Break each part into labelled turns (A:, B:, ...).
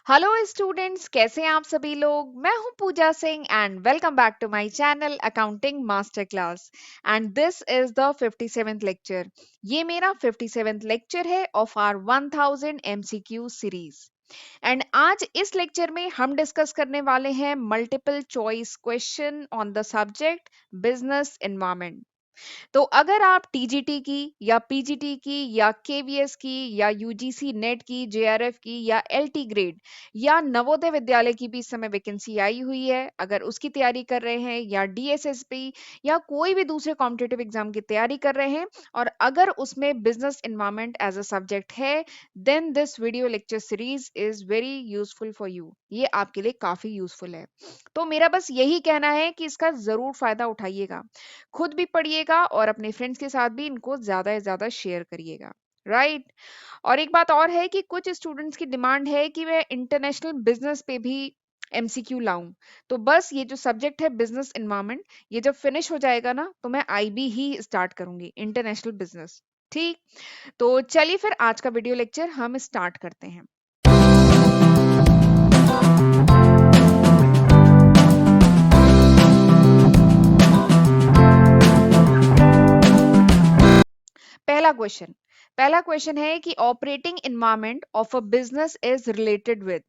A: Hello students, कैसे हैं आप सभी लोग। मैं हूं Pooja Singh and welcome back to my channel accounting master class. And this is the 57th lecture. ये मेरा 57th लेक्चर है of our 1000 MCQ series. And आज इस लेक्चर में हम डिस्कस करने वाले हैं multiple choice question on the subject business environment. तो अगर आप टीजीटी की या पीजीटी की या केवीएस की या यूजीसी नेट की, जेआरएफ की या एलटी ग्रेड या नवोदय विद्यालय की भी इस समय वैकेंसी आई हुई है, अगर उसकी तैयारी कर रहे हैं या डीएसएसपी या कोई भी दूसरे कॉम्पिटेटिव एग्जाम की तैयारी कर रहे हैं और अगर उसमें business environment as a subject है, then this video lecture series is very useful for you. ये आपके लिए काफी यूजफुल है। तो मेरा बस यही कहना है कि इसका जरूर फायदा उठाइएगा, खुद भी पढ़िएगा और अपने फ्रेंड्स के साथ भी इनको ज्यादा से ज्यादा शेयर करिएगा। राइट। और एक बात और है कि कुछ स्टूडेंट्स की डिमांड है कि मैं इंटरनेशनल बिजनेस पे भी एमसीक्यू लाऊं। तो बस ये जो सब्जेक्ट है बिजनेस एनवायरनमेंट, ये जब फिनिश हो जाएगा ना तो मैं आईबी ही स्टार्ट करूंगी, इंटरनेशनल बिजनेस। ठीक। तो चलिए फिर आज का वीडियो लेक्चर हम स्टार्ट करते हैं। पहला क्वेश्चन पहला क्वेश्चन है कि operating environment of a business is related with.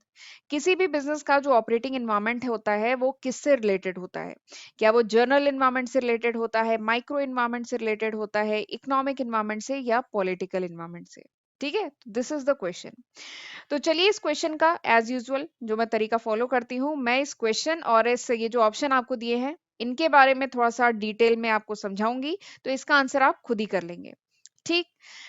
A: किसी भी बिजनेस का जो ऑपरेटिंग एनवायरनमेंट होता है वो किससे रिलेटेड होता है? क्या वो जर्नल एनवायरनमेंट से रिलेटेड होता है, माइक्रो एनवायरनमेंट से रिलेटेड होता है, इकोनॉमिक एनवायरनमेंट से या पॉलिटिकल एनवायरनमेंट से? ठीक है, दिस इज द क्वेश्चन। तो चलिए इस क्वेश्चन का एज यूजुअल जो मैं तरीका फॉलो करती हूँ, मैं इस क्वेश्चन और इस ये जो ऑप्शन आपको दिए हैं इनके बारे में थोड़ा सा डिटेल में आपको समझाऊंगी, तो इसका आंसर आप खुद ही कर लेंगे। ठीक।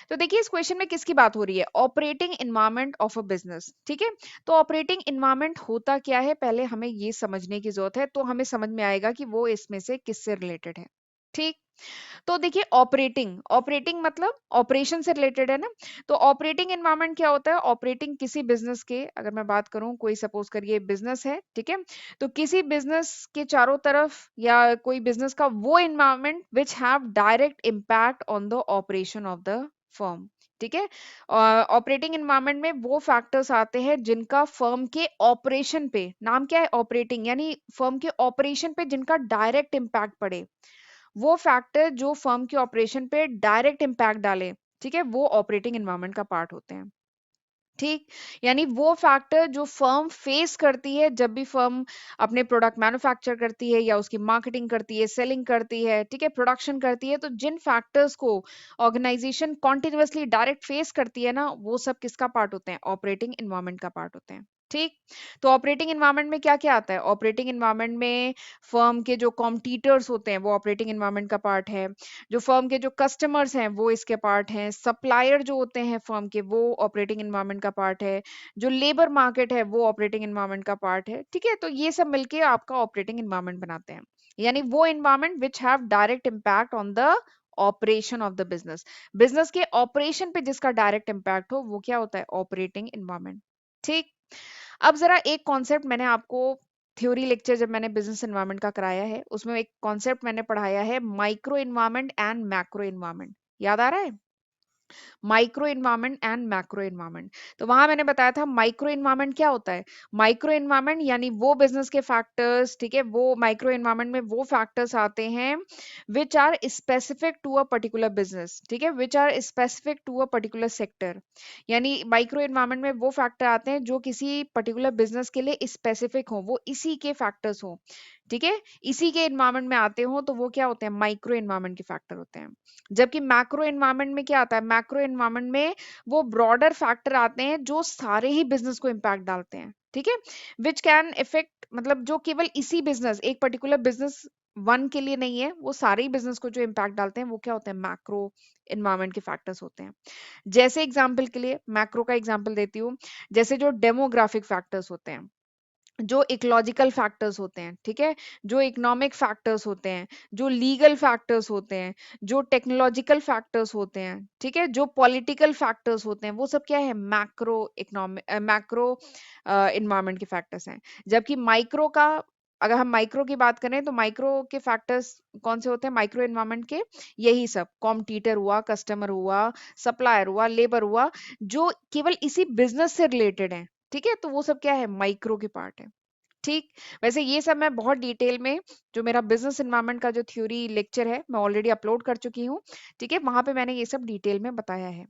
A: तो देखिए इस क्वेश्चन में किसकी बात हो रही है? Operating environment of a business. ठीक है। तो ऑपरेटिंग एनवायरनमेंट होता क्या है, पहले हमें ये समझने की जरूरत है, तो हमें समझ में आएगा कि वो इसमें से किससे रिलेटेड है। ठीक। तो देखिए ऑपरेटिंग ऑपरेटिंग मतलब ऑपरेशन से रिलेटेड है ना। तो ऑपरेटिंग एनवायरनमेंट क्या होता है? ऑपरेटिंग किसी बिजनेस के, अगर मैं बात करूं कोई सपोज करिए बिजनेस है, ठीक है, तो किसी बिजनेस के चारों तरफ या कोई बिजनेस का वो environment which have direct impact on the operation of the firm. ठीक है। ऑपरेटिंग एनवायरनमेंट में वो फैक्टर्स आते हैं जिनका फर्म के ऑपरेशन पे, नाम क्या है ऑपरेटिंग, यानी फर्म के ऑपरेशन पे जिनका डायरेक्ट इम्पैक्ट पड़े। वो फैक्टर जो फर्म के ऑपरेशन पे डायरेक्ट इम्पैक्ट डाले, ठीक है, वो ऑपरेटिंग एनवायरनमेंट का पार्ट होते हैं। ठीक। यानी वो फैक्टर जो फर्म फेस करती है जब भी फर्म अपने प्रोडक्ट मैन्युफैक्चर करती है या उसकी मार्केटिंग करती है, सेलिंग करती है, ठीक है, प्रोडक्शन करती है, तो जिन फैक्टर्स को ऑर्गेनाइजेशन कॉन्टिन्यूअसली डायरेक्ट फेस करती है ना, वो सब किसका पार्ट होते हैं? ऑपरेटिंग एनवायरनमेंट का पार्ट होते हैं। ठीक। तो ऑपरेटिंग एनवायरनमेंट में क्या क्या आता है? ऑपरेटिंग एनवायरनमेंट में फर्म के जो कॉम्पिटिटर्स होते हैं वो ऑपरेटिंग एनवायरनमेंट का पार्ट है, जो फर्म के जो कस्टमर्स हैं वो इसके पार्ट हैं, सप्लायर जो होते हैं फर्म के वो ऑपरेटिंग एनवायरनमेंट का पार्ट है, जो लेबर मार्केट है वो ऑपरेटिंग एनवायरनमेंट का पार्ट है। ठीक है। तो ये सब मिलके आपका ऑपरेटिंग एनवायरनमेंट बनाते हैं, यानी वो environment which have direct impact on the operation of the business. Business के ऑपरेशन पे जिसका डायरेक्ट इम्पैक्ट हो वो क्या होता है? Operating environment. ठीक। अब जरा एक कॉन्सेप्ट मैंने आपको, थ्योरी लेक्चर जब मैंने बिजनेस एनवायरनमेंट का कराया है उसमें एक कॉन्सेप्ट मैंने पढ़ाया है, micro environment and macro environment. याद आ रहा है? Micro environment and macro environment. तो वहां मैंने बताया था माइक्रो एनवायरनमेंट क्या होता है। माइक्रो एनवायरनमेंट यानी वो बिजनेस के फैक्टर्स, ठीक है, वो माइक्रो एनवायरनमेंट में वो फैक्टर्स आते हैं which are specific to a particular business, ठीक है, which are specific to a particular sector. यानी माइक्रो एनवायरनमेंट में वो फैक्टर आते हैं जो किसी पर्टिकुलर बिजनेस के लिए स्पेसिफिक हो, वो इसी के फैक्टर्स हो, ठीक है, इसी के एनवायरनमेंट में आते हो, तो वो क्या होते हैं? माइक्रो एनवायरनमेंट के फैक्टर होते हैं। जबकि मैक्रो एनवायरनमेंट में क्या आता है? मैक्रो एनवायरनमेंट में वो ब्रॉडर फैक्टर आते हैं जो सारे ही बिजनेस को इम्पैक्ट डालते हैं, ठीक है, विच कैन इफेक्ट, मतलब जो केवल इसी बिजनेस, एक पर्टिकुलर बिजनेस वन के लिए नहीं है, वो सारे ही बिजनेस को जो इम्पैक्ट डालते हैं वो क्या होते हैं? मैक्रो एनवायरनमेंट के फैक्टर्स होते हैं। जैसे एग्जाम्पल के लिए मैक्रो का एग्जाम्पल देती हूँ, जैसे जो डेमोग्राफिक फैक्टर्स होते हैं, जो इकोलॉजिकल फैक्टर्स होते हैं, ठीक है, जो इकोनॉमिक फैक्टर्स होते हैं, जो लीगल फैक्टर्स होते हैं, जो टेक्नोलॉजिकल फैक्टर्स होते हैं, ठीक है, जो पॉलिटिकल फैक्टर्स होते हैं, वो सब क्या है? मैक्रो इकोनॉमिक, मैक्रो इन्वायरमेंट के फैक्टर्स हैं। जबकि माइक्रो का, अगर हम माइक्रो की बात करें तो माइक्रो के फैक्टर्स कौन से होते हैं माइक्रो एनवायरनमेंट के? यही सब, कॉम्पिटिटर हुआ, कस्टमर हुआ, सप्लायर हुआ, लेबर हुआ, जो केवल इसी बिजनेस से रिलेटेड है, ठीक है, तो वो सब क्या है, माइक्रो के पार्ट है। ठीक। वैसे ये सब मैं बहुत डिटेल में, जो मेरा बिजनेस एनवायरनमेंट का जो थ्योरी लेक्चर है, मैं ऑलरेडी अपलोड कर चुकी हूँ। ठीक है, वहां पे मैंने ये सब डिटेल में बताया है।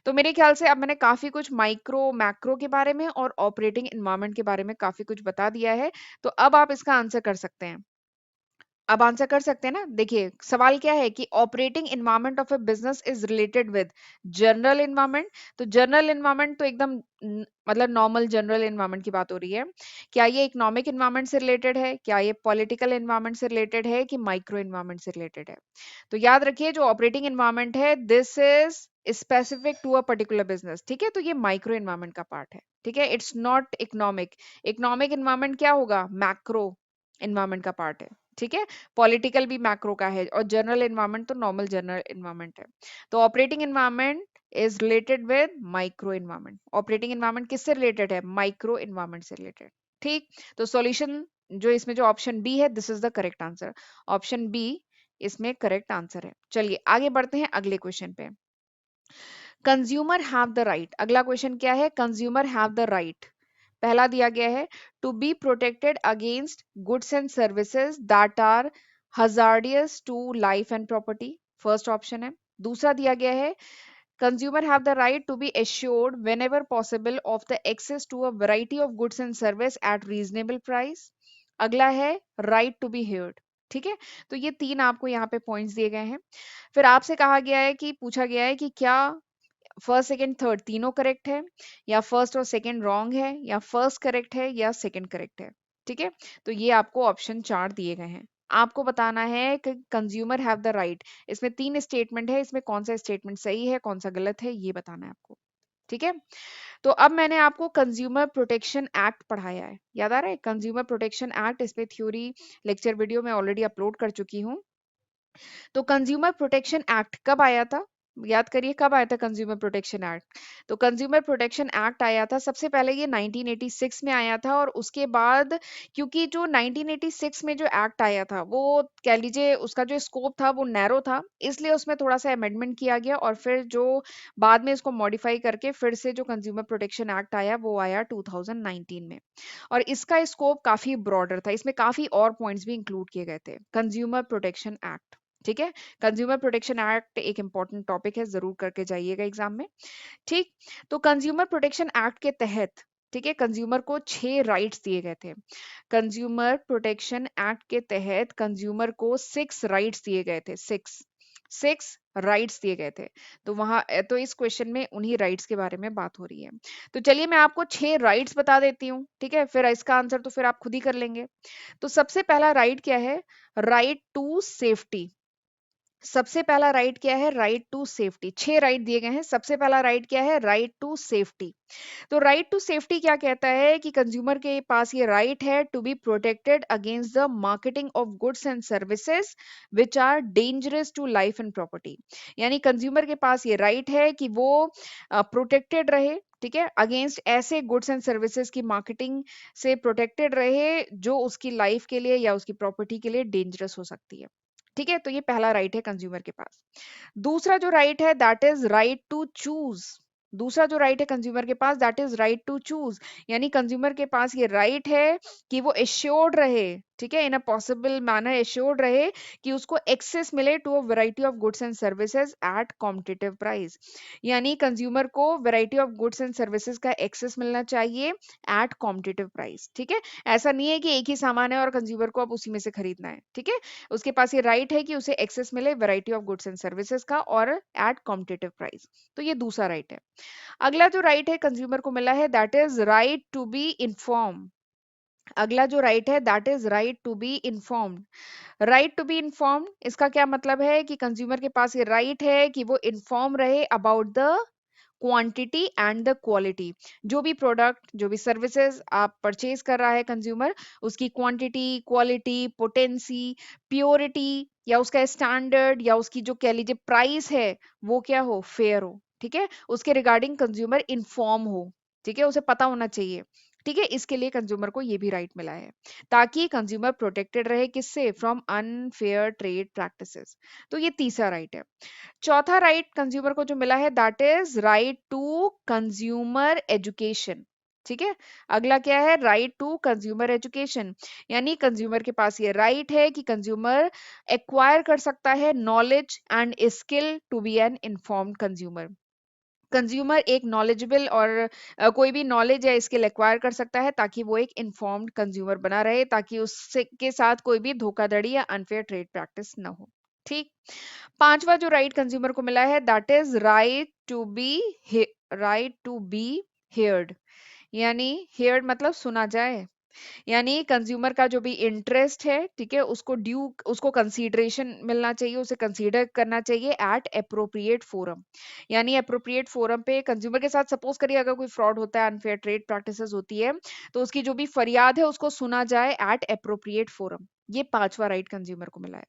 A: तो मेरे ख्याल से अब मैंने काफी कुछ माइक्रो मैक्रो के बारे में और ऑपरेटिंग एनवायरनमेंट के बारे में काफी कुछ बता दिया है। तो अब आप इसका आंसर कर सकते हैं। अब आंसर कर सकते हैं ना। देखिए सवाल क्या है कि operating environment of a business is related with general environment. तो जनरल एनवायरनमेंट तो एकदम मतलब नॉर्मल जनरल एनवायरनमेंट की बात हो रही है। क्या ये इकोनॉमिक एनवायरनमेंट से रिलेटेड है, क्या ये पॉलिटिकल एनवायरनमेंट से रिलेटेड है, कि माइक्रो एनवायरनमेंट से रिलेटेड है। तो याद रखिए जो ऑपरेटिंग एनवायरनमेंट है, this is specific to a particular business. ठीक है, तो ये माइक्रो एनवायरनमेंट का पार्ट है। ठीक है, it's not economic. Economic environment क्या होगा, मैक्रो एनवायरनमेंट का पार्ट है। ठीक है, पॉलिटिकल भी मैक्रो का है, और जनरल एनवायरनमेंट तो नॉर्मल जनरल एनवायरनमेंट है। तो operating environment is related with micro environment. Operating environment किससे रिलेटेड है, माइक्रो एनवायरनमेंट से रिलेटेड। ठीक। तो सॉल्यूशन जो इसमें जो ऑप्शन बी है, this is the correct answer. Option B इसमें करेक्ट आंसर है। चलिए आगे बढ़ते हैं अगले क्वेश्चन पे। कंज्यूमर हैव द राइट, अगला क्वेश्चन क्या है, कंज्यूमर हैव द राइट। पहला दिया गया है to be protected against goods and services that are hazardous to life and property, first option है। दूसरा दिया गया है consumer have the right to be assured whenever possible of the access to a variety of goods and service at reasonable price। अगला है right to be heard। ठीक है, तो ये तीन आपको यहाँ पे पॉइंट्स दिए गए हैं। फिर आपसे कहा गया है कि पूछा गया है कि क्या फर्स्ट सेकंड थर्ड तीनों करेक्ट है, या फर्स्ट और सेकंड रॉन्ग है, या फर्स्ट करेक्ट है, या सेकंड करेक्ट है। ठीक है, तो ये आपको ऑप्शन चार दिए गए हैं। आपको बताना है कि कंज्यूमर हैव द राइट, इसमें तीन स्टेटमेंट है, इसमें कौन सा स्टेटमेंट सही है कौन सा गलत है, ये बताना है आपको। ठीक है, तो अब मैंने आपको कंज्यूमर प्रोटेक्शन एक्ट पढ़ाया है, याद आ रहा है, कंज्यूमर प्रोटेक्शन एक्ट, इस पे थ्योरी लेक्चर वीडियो मैं ऑलरेडी अपलोड कर चुकी हूँ। तो कंज्यूमर प्रोटेक्शन एक्ट कब आया था, याद करिए कब आया था कंज्यूमर प्रोटेक्शन एक्ट। तो कंज्यूमर प्रोटेक्शन एक्ट आया था सबसे पहले ये 1986 में आया था, और उसके बाद क्योंकि जो 1986 में जो एक्ट आया था वो कह लीजिए उसका जो स्कोप था वो नैरो था, इसलिए उसमें थोड़ा सा अमेंडमेंट किया गया, और फिर जो बाद में इसको मॉडिफाई करके फिर से जो कंज्यूमर प्रोटेक्शन एक्ट आया वो आया 2019 में। और इसका स्कोप काफी ब्रॉडर था, इसमें काफी और पॉइंट्स भी इंक्लूड किए गए थे, कंज्यूमर प्रोटेक्शन एक्ट। ठीक है, कंज्यूमर प्रोटेक्शन एक्ट एक इंपॉर्टेंट टॉपिक है, जरूर करके जाइएगा एग्जाम में। ठीक। तो कंज्यूमर प्रोटेक्शन एक्ट के तहत, ठीक है, कंज्यूमर को 6 राइट्स दिए गए थे। कंज्यूमर प्रोटेक्शन एक्ट के तहत कंज्यूमर को 6 राइट्स दिए गए थे, 6 राइट्स दिए गए थे। तो वहां तो इस क्वेश्चन में उन्हीं राइट्स के बारे में बात हो रही है। तो चलिए मैं आपको 6 राइट्स बता देती हूँ, ठीक है, फिर इसका आंसर तो फिर आप खुद ही कर लेंगे। तो सबसे पहला राइट क्या है, राइट टू सेफ्टी। सबसे पहला राइट क्या है, राइट टू सेफ्टी। 6 राइट दिए गए हैं, सबसे पहला राइट क्या है, राइट टू सेफ्टी। तो राइट टू सेफ्टी क्या कहता है कि कंज्यूमर के पास ये राइट है to be protected against the marketing of goods and services which are dangerous to life and property. यानी कंज्यूमर के पास ये राइट है कि वो प्रोटेक्टेड रहे, ठीक है, अगेंस्ट ऐसे गुड्स एंड सर्विसेज की मार्केटिंग से प्रोटेक्टेड रहे जो उसकी लाइफ के लिए या उसकी प्रॉपर्टी के लिए डेंजरस हो सकती है। ठीक है, तो ये पहला राइट है कंज्यूमर के पास। दूसरा जो राइट है that is right to choose. दूसरा जो राइट है कंज्यूमर के पास that is right to choose. यानी कंज्यूमर के पास ये राइट है कि वो एश्योर्ड रहे, ठीक है, in a possible manner assured रहे कि उसको एक्सेस मिले to a variety of goods and services at competitive price. यानी कंज्यूमर को variety of goods and services का एक्सेस मिलना चाहिए एट कॉम्पिटिटिव प्राइस। ठीक है, ऐसा नहीं है कि एक ही सामान है और कंज्यूमर को अब उसी में से खरीदना है। ठीक है, उसके पास ये राइट है कि उसे एक्सेस मिले variety of goods and services का और एट कॉम्पिटिटिव प्राइस। तो ये दूसरा राइट है। अगला जो राइट है कंज्यूमर को मिला है that is right to be inform. अगला जो राइट है that is right to be informed. Right to be informed इसका क्या मतलब है कि कंज्यूमर के पास ये राइट है कि वो इन्फॉर्म रहे about the quantity and the quality. जो भी प्रोडक्ट जो भी सर्विसेज आप परचेज कर रहा है कंज्यूमर, उसकी क्वांटिटी, क्वालिटी, पोटेंसी, प्योरिटी, या उसका स्टैंडर्ड, या उसकी जो कह लीजिए प्राइस है, वो क्या हो, फेयर हो। ठीक है, उसके रिगार्डिंग कंज्यूमर इन्फॉर्म हो। ठीक है, उसे पता होना चाहिए। ठीक है, इसके लिए कंज्यूमर को ये भी राइट मिला है ताकि कंज्यूमर प्रोटेक्टेड रहे किससे, फ्रॉम अनफेयर ट्रेड प्रैक्टिसेस। तो ये तीसरा राइट है। चौथा राइट कंज्यूमर को जो मिला है that is right to consumer education. ठीक है। अगला क्या है, राइट टू कंज्यूमर एजुकेशन, यानी कंज्यूमर के पास ये राइट है कि कंज्यूमर एक्वायर कर सकता है knowledge and skill to be an informed consumer. Consumer एक नॉलेजेबल और कोई भी नॉलेज या स्किल एक्वायर कर सकता है ताकि वो एक इन्फॉर्म्ड कंज्यूमर बना रहे, ताकि उससे के साथ कोई भी धोखाधड़ी या अनफेयर ट्रेड प्रैक्टिस ना हो। ठीक। पांचवा जो राइट कंज्यूमर को मिला है, that is right to be heard, यानी हेयर्ड मतलब सुना जाए। यानी कंज्यूमर का जो भी इंटरेस्ट है, ठीक है, उसको कंसीडरेशन मिलना चाहिए, उसे कंसीडर करना चाहिए एट अप्रोप्रिएट फोरम। यानी अप्रोप्रिएट फोरम पे कंज्यूमर के साथ सपोज करिए अगर कोई फ्रॉड होता है, अनफेयर ट्रेड प्रैक्टिसेस होती है, तो उसकी जो भी फरियाद है उसको सुना जाए एट अप्रोप्रिएट फोरम। ये पांचवा राइट कंज्यूमर को मिला है।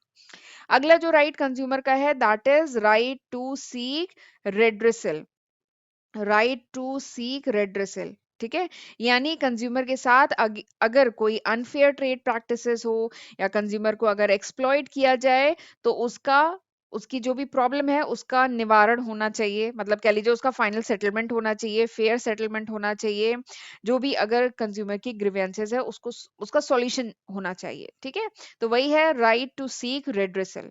A: अगला जो राइट कंज्यूमर का है, that is right to seek redressal. Right to seek redressal, ठीक है। यानी कंज्यूमर के साथ अगर कोई अनफेयर ट्रेड प्रैक्टिसेस हो या कंज्यूमर को अगर एक्सप्लॉइट किया जाए, तो उसकी जो भी प्रॉब्लम है उसका निवारण होना चाहिए, मतलब कह लीजिए उसका फाइनल सेटलमेंट होना चाहिए, फेयर सेटलमेंट होना चाहिए। जो भी अगर कंज्यूमर की ग्रीवेंसेस है उसको उसका सॉल्यूशन होना चाहिए, ठीक है। तो वही है राइट टू सीक रेड्रेसल।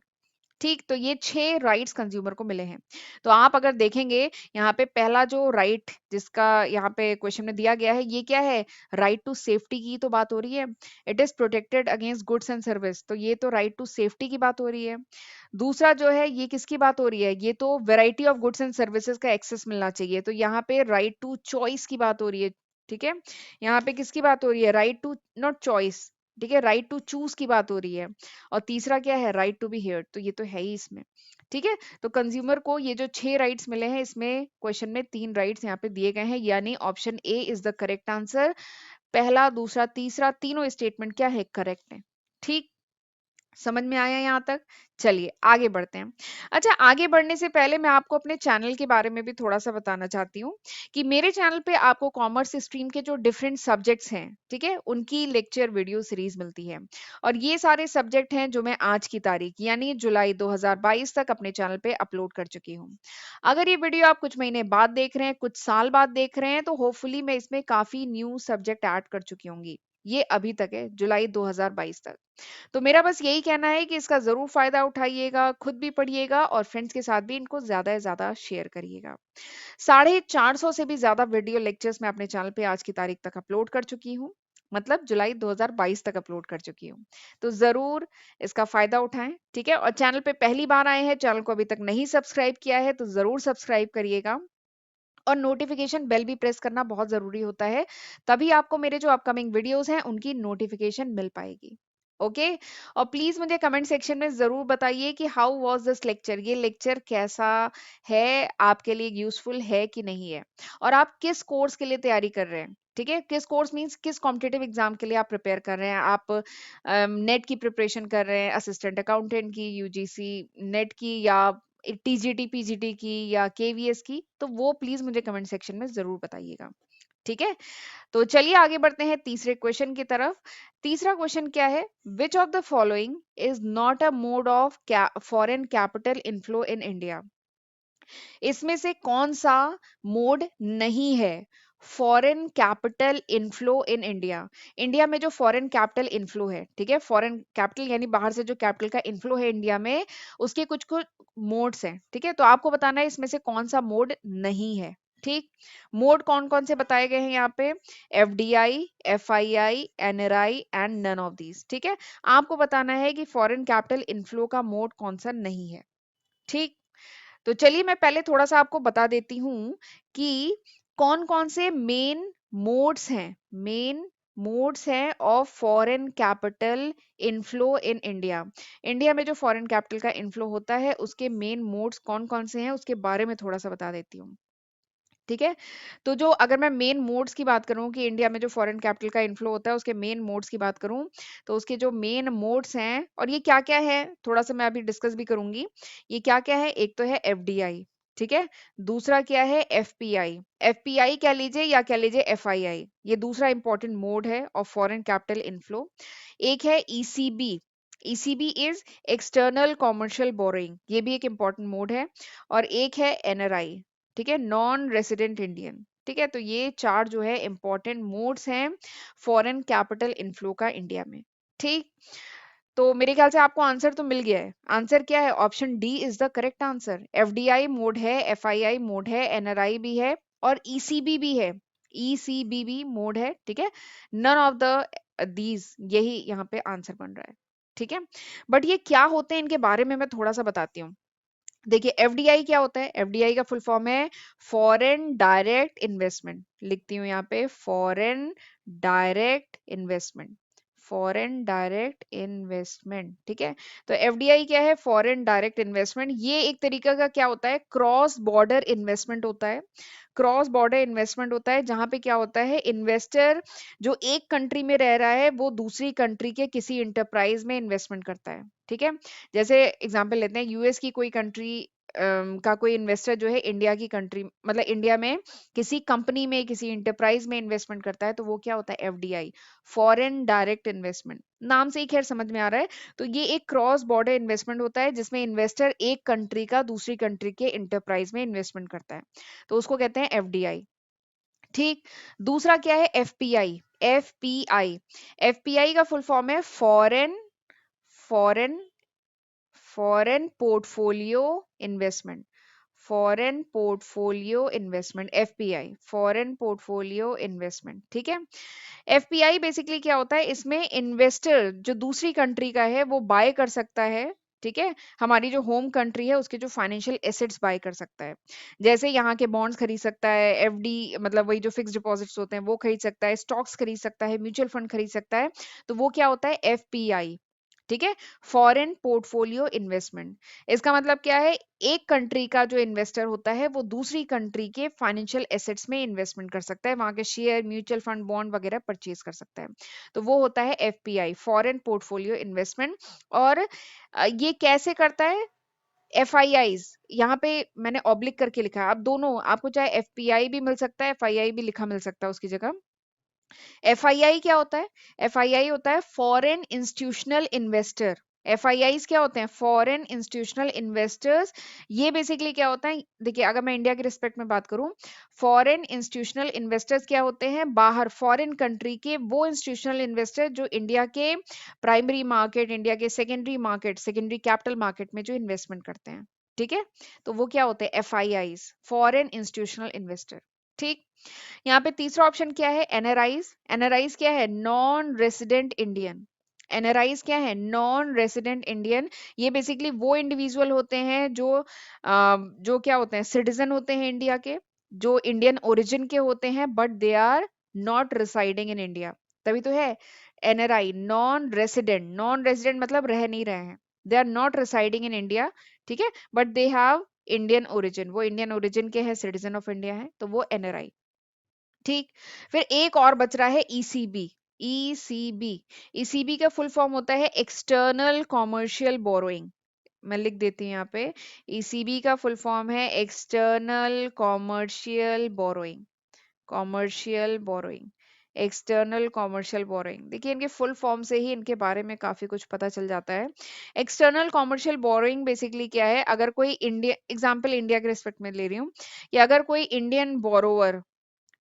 A: ठीक, तो ये 6 राइट्स कंज्यूमर को मिले हैं। तो आप अगर देखेंगे यहाँ पे पहला जो राइट जिसका यहाँ पे क्वेश्चन में दिया गया है, ये क्या है, राइट टू सेफ्टी की तो बात हो रही है। It is protected against goods and service, तो ये तो राइट टू सेफ्टी की बात हो रही है। दूसरा जो है ये किसकी बात हो रही है, ये तो variety of goods and services का एक्सेस मिलना चाहिए, तो यहाँ पे राइट टू चॉइस की बात हो रही है। ठीक है, यहाँ पे किसकी बात हो रही है, राइट टू नॉट चॉइस, ठीक है, राइट टू चूज की बात हो रही है। और तीसरा क्या है, राइट टू बी हियर्ड, तो ये तो है ही इसमें। ठीक है, तो कंज्यूमर को ये जो 6 राइट्स मिले हैं, इसमें क्वेश्चन में 3 राइट्स यहाँ पे दिए गए हैं, यानी option A is the correct answer. पहला, दूसरा, तीसरा, तीनों स्टेटमेंट क्या है, करेक्ट है। ठीक, समझ में आया यहाँ तक। चलिए आगे बढ़ते हैं। अच्छा, आगे बढ़ने से पहले मैं आपको अपने चैनल के बारे में भी थोड़ा सा बताना चाहती हूँ कि मेरे चैनल पे आपको कॉमर्स स्ट्रीम के जो डिफरेंट सब्जेक्ट्स हैं, ठीक है, उनकी लेक्चर वीडियो सीरीज मिलती है। और ये सारे सब्जेक्ट हैं जो मैं आज की तारीख यानी जुलाई 2022 तक अपने चैनल पे अपलोड कर चुकी हूँ। अगर ये वीडियो आप कुछ महीने बाद देख रहे हैं, कुछ साल बाद देख रहे हैं, तो होपफुली मैं इसमें काफी न्यू सब्जेक्ट ऐड कर चुकी होंगी। ये अभी तक है, जुलाई 2022 तक। तो मेरा बस यही कहना है कि इसका ज़रूर फ़ायदा उठाइएगा, खुद भी पढ़िएगा और फ्रेंड्स के साथ भी इनको ज़्यादा से ज़्यादा शेयर करिएगा। 450 से भी ज़्यादा वीडियो लेक्चर्स मैं अपने चैनल पे आज की तारीख तक अपलोड कर चुकी हूँ। मतलब जुलाई 2022 तक अपलोड कर चुकी हूँ। तो ज़रूर इसका फ़ायदा उठाएँ, ठीक है? और चैनल पे पहली बार आए हैं, चैनल को अभी तक नहीं सब्सक्राइब किया है, तो ज़रूर सब्सक्राइब करिएगा। और नोटिफिकेशन बेल भी प्रेस करना बहुत ज़रूरी होता है, तभी आपको मेरे जो अपकमिंग वीडियोस हैं उनकी नोटिफिकेशन मिल पाएगी। ओके। और प्लीज मुझे कमेंट सेक्शन में जरूर बताइए कि हाउ वाज दिस लेक्चर, ये लेक्चर कैसा है, आपके लिए यूजफुल है कि नहीं है, और आप किस कोर्स के लिए तैयारी कर रहे हैं। ठीक है, किस कोर्स मींस किस कॉम्पिटिटिव एग्जाम के लिए आप प्रिपेयर कर रहे हैं। आप नेट की प्रिपरेशन कर रहे हैं, असिस्टेंट अकाउंटेंट की, यूजीसी नेट की, या टीजीटी पीजीटी की, या केवीएस की, तो वो प्लीज मुझे कमेंट सेक्शन में जरूर बताइएगा। ठीक है, तो चलिए आगे बढ़ते हैं तीसरे क्वेश्चन की तरफ। तीसरा क्वेश्चन क्या है, which of the following is not a mode of foreign capital inflow in India. इसमें से कौन सा मोड नहीं है foreign capital inflow in India. India में जो फॉरेन कैपिटल इनफ्लो है, ठीक है, फॉरेन कैपिटल यानी बाहर से जो कैपिटल का इनफ्लो है इंडिया में, उसके कुछ कुछ मोड्स हैं। ठीक है, तो आपको बताना है इसमें से कौन सा मोड नहीं है। ठीक, मोड कौन कौन से बताए गए हैं यहाँ पे, FDI, FII, NRI and none of these. ठीक है, आपको बताना है कि फॉरेन कैपिटल इनफ्लो का मोड कौन सा नहीं है। ठीक, तो चलिए मैं पहले थोड़ा सा आपको बता देती हूँ कि कौन कौन से मेन मोड्स हैं of foreign capital inflow in India. India में जो फॉरेन कैपिटल का इनफ्लो होता है उसके मेन मोड्स कौन कौन से हैं उसके बारे में थोड़ा सा बता देती हूँ। ठीक है, तो जो अगर मैं मेन मोड्स की बात करूं कि इंडिया में जो फॉरेन कैपिटल का इनफ्लो होता है उसके मेन मोड्स की बात करूं, तो उसके जो मेन मोड्स हैं और ये क्या क्या है थोड़ा सा मैं अभी डिस्कस भी करूंगी। ये क्या क्या है, एक तो है एफडीआई, ठीक है, दूसरा क्या है एफपीआई, एफपीआई कह लीजिए या कह लीजिए एफआईआई, ये दूसरा इंपॉर्टेंट मोड है ऑफ फॉरेन कैपिटल इनफ्लो। एक है ECB, ECB is external commercial borrowing, ये भी एक इंपॉर्टेंट मोड है। और एक है एनआरआई, ठीक है, नॉन रेसिडेंट इंडियन। ठीक है, तो ये 4 जो है इंपॉर्टेंट मोड्स हैं फॉरेन कैपिटल इनफ्लो का इंडिया में। ठीक, तो मेरे ख्याल से आपको आंसर तो मिल गया है। आंसर क्या है? Option D is the correct answer. FDI mode है, एफआईआई मोड है, एनआरआई भी है और ईसीबी भी है। ईसीबी भी मोड है, ठीक है। नन ऑफ द दीज, यही यहाँ पे आंसर बन रहा है, ठीक है। बट ये क्या होते हैं इनके बारे में मैं थोड़ा सा बताती हूँ। देखिए एफडीआई क्या होता है? एफडीआई का फुल फॉर्म है फॉरेन डायरेक्ट इन्वेस्टमेंट। लिखती हूँ यहाँ पे foreign direct investment, foreign direct investment, ठीक है। तो एफडीआई क्या है? Foreign direct investment. ये एक तरीका का क्या होता है? क्रॉस बॉर्डर इन्वेस्टमेंट होता है। क्रॉस बॉर्डर इन्वेस्टमेंट होता है जहां पे क्या होता है, इन्वेस्टर जो एक कंट्री में रह रहा है वो दूसरी कंट्री के किसी इंटरप्राइज में इन्वेस्टमेंट करता है, ठीक है। जैसे एग्जांपल लेते हैं, यूएस की कोई कंट्री का कोई इन्वेस्टर जो है इंडिया की कंट्री, मतलब इंडिया में किसी कंपनी में किसी इंटरप्राइज में इन्वेस्टमेंट करता है, तो वो क्या होता है? FDI, foreign direct investment. नाम से ही खैर समझ में आ रहा है। तो ये एक क्रॉस बॉर्डर इन्वेस्टमेंट होता है जिसमें इन्वेस्टर एक कंट्री का दूसरी कंट्री के इंटरप्राइज में इन्वेस्टमेंट करता है, तो उसको कहते हैं एफडीआई। ठीक, दूसरा क्या है? एफपीआई। एफपीआई, एफपीआई का फुल फॉर्म है foreign foreign foreign portfolio investment. Foreign portfolio investment, FPI, foreign portfolio investment, ठीक है। एफपीआई बेसिकली क्या होता है? इसमें इन्वेस्टर जो दूसरी कंट्री का है वो बाय कर सकता है, ठीक है। हमारी जो होम कंट्री है उसके जो फाइनेंशियल एसेट्स बाय कर सकता है। जैसे यहाँ के बॉन्ड्स खरीद सकता है, एफडी मतलब वही जो फिक्स डिपॉजिट्स होते हैं वो खरीद सकता है, स्टॉक्स खरीद सकता है, म्यूचुअल फंड खरीद सकता है। तो वो क्या होता है? एफपीआई, ठीक है, फॉरेन पोर्टफोलियो इन्वेस्टमेंट। इसका मतलब क्या है? एक कंट्री का जो इन्वेस्टर होता है वो दूसरी कंट्री के फाइनेंशियल एसेट्स में इन्वेस्टमेंट कर सकता है, वहां के शेयर, म्यूचुअल फंड, बॉन्ड वगैरह परचेज कर सकता है। तो वो होता है एफपीआई, फॉरेन पोर्टफोलियो इन्वेस्टमेंट। और ये कैसे करता है? एफआईआईज, यहाँ पे मैंने ऑब्लिक करके लिखा है। अब दोनों आपको चाहे एफपीआई भी मिल सकता है, एफआईआई भी लिखा मिल सकता है उसकी जगह। एफआईआई क्या होता है? एफआईआई होता है फॉरेन इंस्टीट्यूशनल इन्वेस्टर। एफआईआईज क्या होते हैं? Foreign institutional investors. ये बेसिकली क्या होता है? देखिए अगर मैं इंडिया के रिस्पेक्ट में बात करूं, फॉरेन इंस्टीट्यूशनल इन्वेस्टर्स क्या होते हैं? बाहर फॉरेन कंट्री के वो इंस्टीट्यूशनल इन्वेस्टर जो इंडिया के प्राइमरी मार्केट, इंडिया के secondary market, secondary capital market में जो इन्वेस्टमेंट करते हैं, ठीक है। तो वो क्या होते हैं? FIIs, foreign institutional investor. ठीक, यहाँ पे तीसरा ऑप्शन क्या है? एनआरआईज। एनआरआईज क्या है? Non resident Indian. एनआरआईज क्या है? Non resident Indian. ये बेसिकली वो इंडिविजुअल होते हैं जो क्या होते हैं? सिटीजन होते हैं इंडिया के, जो इंडियन ओरिजिन के होते हैं, but they are not residing in India. तभी तो है NRI, non resident. Non resident मतलब रह नहीं रहे हैं, they are not residing in India, ठीक है, but they have Indian origin, वो इंडियन ओरिजिन के हैं, सिटीजन ऑफ इंडिया है, तो वो एनआरआई। ठीक, फिर एक और बच रहा है ईसीबी। ईसीबी, ईसीबी का फुल फॉर्म होता है एक्सटर्नल कॉमर्शियल बोरोइंग। मैं लिख देती हूँ यहाँ पे, ईसीबी का फुल फॉर्म है external commercial borrowing. Commercial borrowing, external commercial borrowing. देखिए इनके फुल फॉर्म से ही इनके बारे में काफी कुछ पता चल जाता है। एक्सटर्नल कॉमर्शियल बोरोइंग बेसिकली क्या है? अगर कोई इंडिया, एग्जांपल इंडिया के रिस्पेक्ट में ले रही हूँ, कि अगर कोई इंडियन बोरोवर,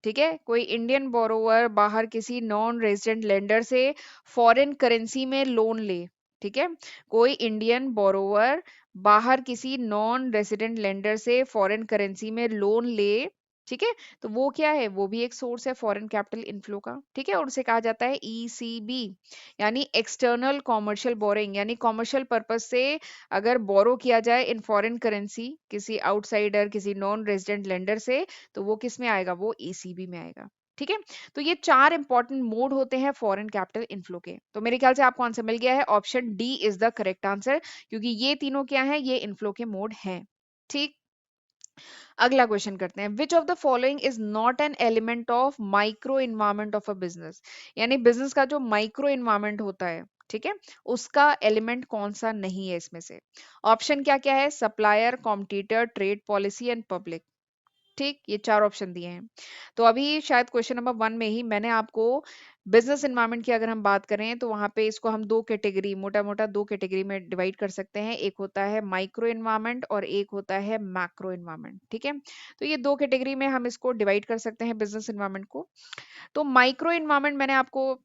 A: ठीक है, कोई इंडियन बोरोवर बाहर किसी नॉन रेजिडेंट लेंडर से फॉरेन करेंसी में लोन ले, ठीक है, कोई इंडियन बोरोवर बाहर किसी नॉन रेजिडेंट लेंडर से फॉरेन करेंसी में लोन ले, ठीक है, तो वो क्या है? वो भी एक सोर्स है फॉरेन कैपिटल इनफ्लो का, ठीक है, और उसे कहा जाता है ईसीबी, यानी एक्सटर्नल कॉमर्शियल बोरिंग। यानी कॉमर्शियल पर्पस से अगर बोरो किया जाए इन फॉरेन करेंसी किसी आउटसाइडर, किसी नॉन रेजिडेंट लेंडर से, तो वो किस में आएगा? वो ईसीबी में आएगा, ठीक है। तो ये 4 इंपॉर्टेंट मोड होते हैं फॉरेन कैपिटल इनफ्लो के। तो मेरे ख्याल से आपको आंसर मिल गया है, option D is the correct answer, क्योंकि ये तीनों क्या है? ये इनफ्लो के मोड हैं। ठीक, अगला क्वेश्चन करते हैं, विच of the following is not an element of micro environment of a business. यानी बिजनेस का जो माइक्रो इन्वायरमेंट होता है, ठीक है, उसका एलिमेंट कौन सा नहीं है इसमें से? ऑप्शन क्या क्या है? Supplier, competitor, trade policy and public. ठीक, ये 4 ऑप्शन दिए हैं। तो अभी शायद क्वेश्चन नंबर 1 में ही मैंने आपको बिज़नेस एनवायरनमेंट की अगर हम बात करें तो वहाँ पे इसको हम 2 कैटेगरी मोटा-मोटा 2 कैटेगरी में डिवाइड कर सकते हैं। एक होता है माइक्रो एनवायरनमेंट और एक होता है मैक्रो एनवायरनमेंट, ठीक है? तो ये 2 कैटेगरी में हम इसको डिवाइड कर सकते हैं बिज़नेस एनवायरनमेंट को। तो माइक्रो एनवायरनमेंट मैंने आपको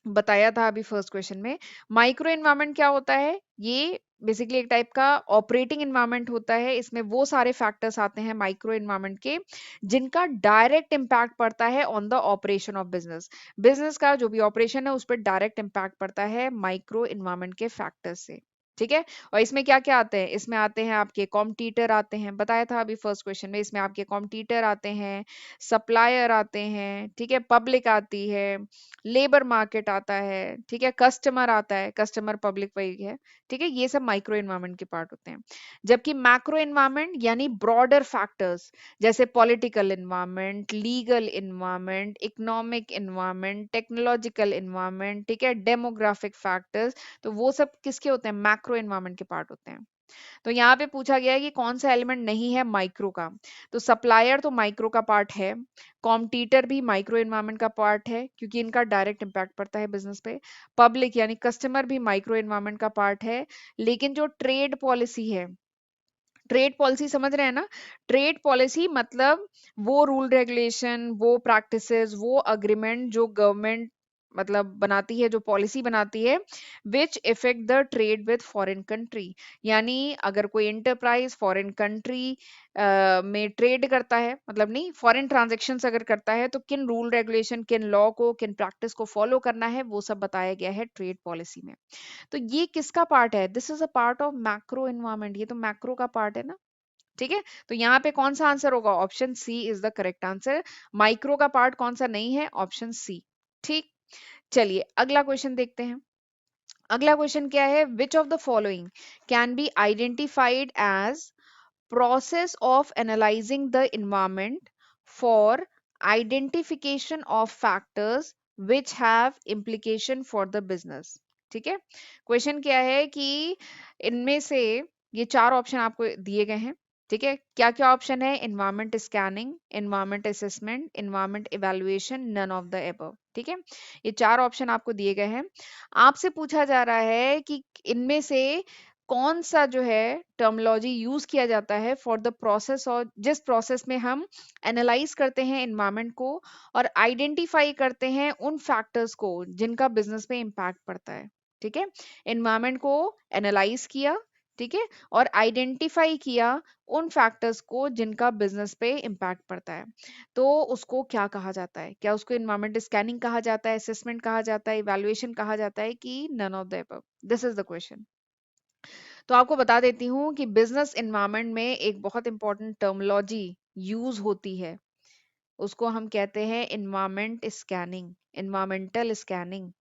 A: बताया था अभी फर्स्ट क्वेश्चन में। माइक्रो एनवायरनमेंट क्या होता है? ये बेसिकली एक टाइप का ऑपरेटिंग एनवायरनमेंट होता है। इसमें वो सारे फैक्टर्स आते हैं माइक्रो एनवायरनमेंट के जिनका डायरेक्ट इम्पैक्ट पड़ता है on the operation of business. Business का जो भी ऑपरेशन है उस पर डायरेक्ट इम्पैक्ट पड़ता है माइक्रो एनवायरनमेंट के फैक्टर्स से। ठीक है, और इसमें क्या क्या आते हैं? इसमें आते हैं आपके कॉम्पिटिटर आते हैं, बताया था अभी फर्स्ट क्वेश्चन में। इसमें आपके कॉम्पिटिटर आते हैं, सप्लायर आते हैं, ठीक है, पब्लिक आती है, लेबर मार्केट आता है, ठीक है, कस्टमर आता है, कस्टमर पब्लिक वही है, ठीक है, ये सब माइक्रो एनवायरनमेंट के पार्ट होते हैं। जबकि मैक्रो एनवायरनमेंट यानी ब्रॉडर फैक्टर्स जैसे political environment, legal environment, economic environment, technological environment, ठीक है, डेमोग्राफिक फैक्टर्स, तो वो सब किसके होते हैं? मैक्रो एनवायरनमेंट के पार्ट होते हैं। तो यहाँ पे पूछा गया है कि कौन सा एलिमेंट नहीं है माइक्रो का। तो सप्लायर तो माइक्रो का पार्ट है, कॉम्पिटिटर भी माइक्रो एनवायरनमेंट का पार्ट है क्योंकि इनका डायरेक्ट इम्पैक्ट पड़ता है बिजनेस पे, पब्लिक यानी कस्टमर भी माइक्रो एनवायरनमेंट का पार्ट है। लेकिन जो ट्रेड पॉलिसी है, ट्रेड पॉलिसी समझ रहे हैं ना? ट्रेड पॉलिसी मतलब वो रूल रेगुलेशन, वो प्रैक्टिसेस, वो अग्रीमेंट जो गवर्नमेंट मतलब बनाती है, जो पॉलिसी बनाती है which effect the trade with foreign country. यानी अगर कोई एंटरप्राइज फॉरेन कंट्री में ट्रेड करता है, मतलब नहीं, फॉरेन ट्रांजेक्शन्स अगर करता है, तो किन रूल रेगुलेशन, किन लॉ को, किन प्रैक्टिस को फॉलो करना है, वो सब बताया गया है ट्रेड पॉलिसी में। तो ये किसका पार्ट है? This is a part of macro environment, ये तो मैक्रो का पार्ट है ना। ठीक है, तो यहाँ पे कौन सा आंसर होगा? Option C is the correct answer. Micro का पार्ट कौन सा नहीं है? Option C. ठीक, चलिए अगला क्वेश्चन देखते हैं। अगला क्वेश्चन क्या है? Which of the following can be identified as process of analyzing the environment for identification of factors which have implication for the business। ठीक है, क्वेश्चन क्या है कि इनमें से ये 4 ऑप्शन आपको दिए गए हैं। ठीक है, क्या क्या ऑप्शन है? Environment scanning, environment assessment, environment evaluation, none of the above. ठीक है, ये 4 ऑप्शन आपको दिए गए हैं। आपसे पूछा जा रहा है कि इनमें से कौन सा जो है टर्मिनोलॉजी यूज किया जाता है फॉर द प्रोसेस, और जिस प्रोसेस में हम एनालाइज करते हैं एनवायरनमेंट को और आइडेंटिफाई करते हैं उन फैक्टर्स को जिनका बिजनेस पे इम्पैक्ट पड़ता है। ठीक है, एनवायरनमेंट को एनालाइज किया, ठीक है, और आइडेंटिफाई किया उन फैक्टर्स को जिनका बिजनेस पे इम्पैक्ट पड़ता है, तो उसको क्या कहा जाता है? क्या उसको एनवायरनमेंट स्कैनिंग कहा जाता है, असेसमेंट कहा जाता है, इवैल्यूएशन कहा जाता है, कि none of the above? This is the question. तो आपको बता देती हूँ कि बिजनेस एनवायरनमेंट में एक बहुत इंपॉर्टेंट टर्मिनोलॉजी यूज होती है, उसको हम कहते हैं environment scanning, environmental scanning.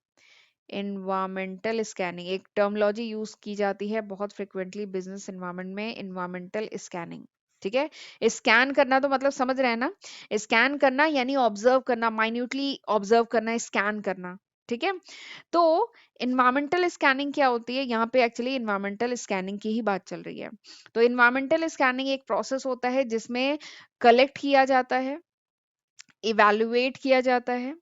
A: Environmental scanning एक टर्मिनोलॉजी यूज की जाती है बहुत फ्रिक्वेंटली बिजनेस एनवायरनमेंट में, एनवायरमेंटल स्कैनिंग। ठीक है, स्कैन करना तो मतलब समझ रहे हैं ना? स्कैन करना यानी ऑब्जर्व करना, माइन्यूटली ऑब्जर्व करना, स्कैन करना। ठीक है, तो इन्वायरमेंटल स्कैनिंग क्या होती है? यहाँ पे एक्चुअली इन्वायरमेंटल स्कैनिंग की ही बात चल रही है। तो इन्वायरमेंटल स्कैनिंग एक प्रोसेस होता है जिसमें कलेक्ट किया जाता है, इवैल्यूएट किया जाता है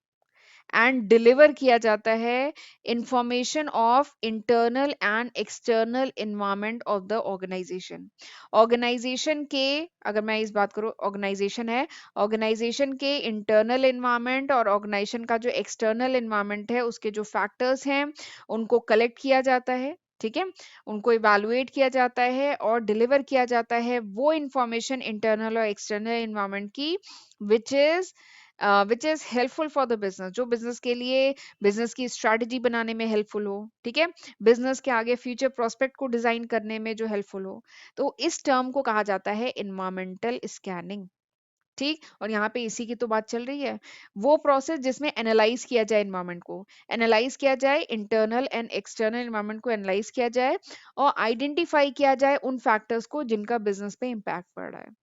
A: एंड डिलीवर किया जाता है information of internal and external environment of the organisation. Organisation के, अगर मैं इस बात करूँ, ऑर्गेनाइजेशन है, ऑर्गेनाइजेशन के इंटरनल इन्वायरमेंट और ऑर्गेनाइजेशन का जो एक्सटर्नल इन्वायरमेंट है उसके जो फैक्टर्स हैं उनको कलेक्ट किया जाता है। ठीक है, उनको इवैल्यूएट किया जाता है और डिलीवर किया जाता है वो इंफॉर्मेशन इंटरनल और एक्सटर्नल इन्वायरमेंट की which is helpful for the business, जो बिजनेस के लिए बिजनेस की स्ट्रैटेजी बनाने में हेल्पफुल हो। ठीक है, बिजनेस के आगे फ्यूचर प्रोस्पेक्ट को डिजाइन करने में जो हेल्पफुल हो। तो इस टर्म को कहा जाता है इन्वायरमेंटल स्कैनिंग। ठीक, और यहाँ पे इसी की तो बात चल रही है, वो प्रोसेस जिसमें एनालाइज किया जाए एनवायरनमेंट को, एनालाइज किया जाए इंटरनल एंड एक्सटर्नल एनवायरनमेंट को एनालाइज किया जाए और आइडेंटिफाई किया जाए उन फैक्टर्स को जिनका बिजनेस पे इम्पैक्ट पड़ रहा है।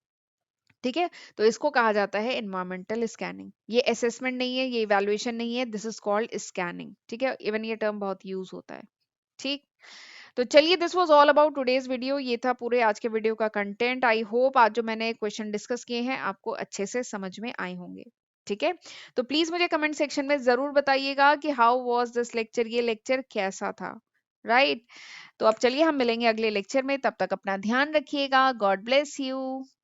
A: ठीक है, तो इसको कहा जाता है एनवायरमेंटल स्कैनिंग। ये असेसमेंट नहीं है, ये इवैल्यूएशन नहीं है, दिस इज कॉल्ड स्कैनिंग। ठीक है, इवन ये टर्म बहुत यूज होता है। ठीक, तो चलिए, this was all about today's video. ये था पूरे आज के वीडियो का कंटेंट। आई होप आज जो मैंने क्वेश्चन डिस्कस किए हैं आपको अच्छे से समझ में आए होंगे। ठीक है, तो प्लीज मुझे कमेंट सेक्शन में जरूर बताइएगा कि हाउ वाज दिस लेक्चर, ये लेक्चर कैसा था। राइट, तो अब चलिए हम मिलेंगे अगले लेक्चर में। तब तक अपना ध्यान रखिएगा। God bless you.